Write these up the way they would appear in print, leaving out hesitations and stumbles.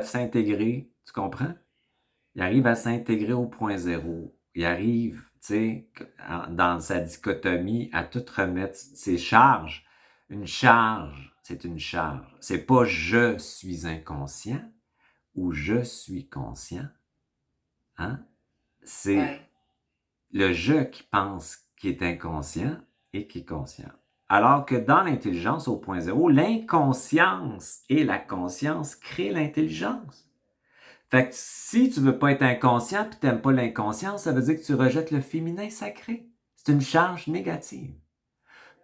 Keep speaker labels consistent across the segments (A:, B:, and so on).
A: s'intégrer, tu comprends? Il arrive à s'intégrer au point zéro. Il arrive, tu sais, dans sa dichotomie, à tout remettre ses charges. Une charge, c'est une charge. C'est pas je suis inconscient ou je suis conscient. Hein? C'est le je qui pense qui est inconscient et qui est conscient. Alors que dans l'intelligence au point zéro, l'inconscience et la conscience créent l'intelligence. Fait que si tu veux pas être inconscient et tu n'aimes pas l'inconscience, ça veut dire que tu rejettes le féminin sacré. C'est une charge négative.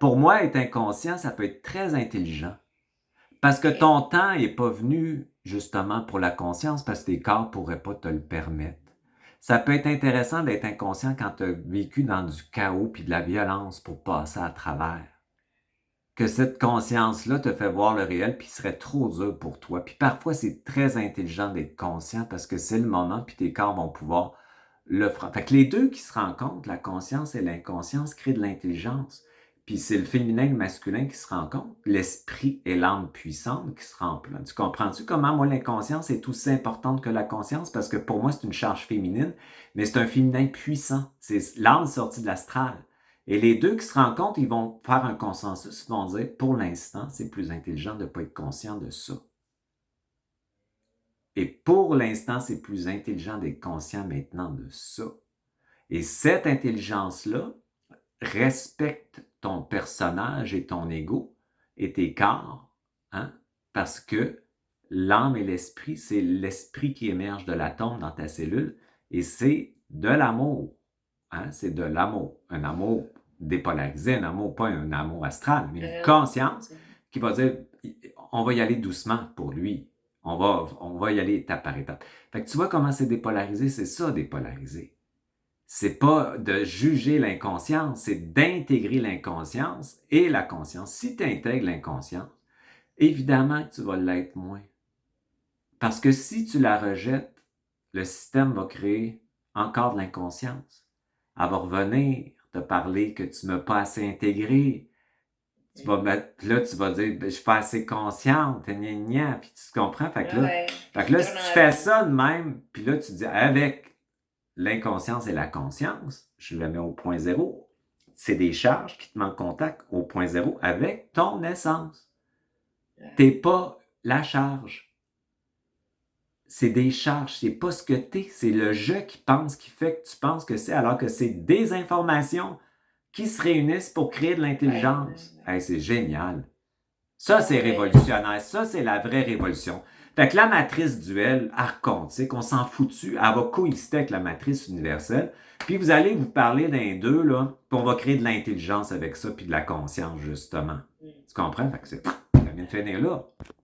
A: Pour moi, être inconscient, ça peut être très intelligent. Parce que ton temps n'est pas venu justement pour la conscience, parce que tes corps ne pourraient pas te le permettre. Ça peut être intéressant d'être inconscient quand tu as vécu dans du chaos puis de la violence pour passer à travers. Que cette conscience-là te fait voir le réel puis serait trop dur pour toi. Puis parfois, c'est très intelligent d'être conscient parce que c'est le moment puis tes corps vont pouvoir le faire. Fait que les deux qui se rencontrent, la conscience et l'inconscience, créent de l'intelligence. Puis c'est le féminin et le masculin qui se rencontrent, l'esprit et l'âme puissante qui se rencontrent. Tu comprends-tu comment moi l'inconscience est aussi importante que la conscience? Parce que pour moi, c'est une charge féminine, mais c'est un féminin puissant. C'est l'âme sortie de l'astral. Et les deux qui se rencontrent, ils vont faire un consensus, ils vont dire, pour l'instant, c'est plus intelligent de ne pas être conscient de ça. Et pour l'instant, c'est plus intelligent d'être conscient maintenant de ça. Et cette intelligence-là respecte ton personnage et ton ego et tes corps, hein? Parce que l'âme et l'esprit, c'est l'esprit qui émerge de l'atome dans ta cellule et c'est de l'amour. Hein? C'est de l'amour. Un amour dépolarisé, un amour, pas un amour astral, mais une conscience qui va dire on va y aller doucement pour lui. On va y aller étape par étape. Fait que tu vois comment c'est dépolarisé, c'est ça dépolarisé. C'est pas de juger l'inconscience, c'est d'intégrer l'inconscience et la conscience. Si tu intègres l'inconscience, évidemment que tu vas l'être moins. Parce que si tu la rejettes, le système va créer encore de l'inconscience. Elle va revenir te parler que tu ne m'as pas assez intégré. Tu vas mettre, là, tu vas dire, je suis pas assez consciente, gna, gna, puis tu comprends? Fait que là, si tu fais ça de même, puis là, tu dis, avec l'inconscience et la conscience, je le mets au point zéro, c'est des charges qui te mettent en contact au point zéro avec ton essence. T'es pas la charge. C'est des charges, c'est pas ce que t'es, c'est le je qui pense, qui fait que tu penses que c'est, alors que c'est des informations qui se réunissent pour créer de l'intelligence. Hey, c'est génial. Ça, c'est révolutionnaire. Ça, c'est la vraie révolution. Fait que la matrice duelle archontique, on s'en foutu, elle va coexister avec la matrice universelle. Puis vous allez vous parler d'un deux, là, puis on va créer de l'intelligence avec ça, puis de la conscience, justement. Tu comprends? Fait que c'est, ça vient de finir là.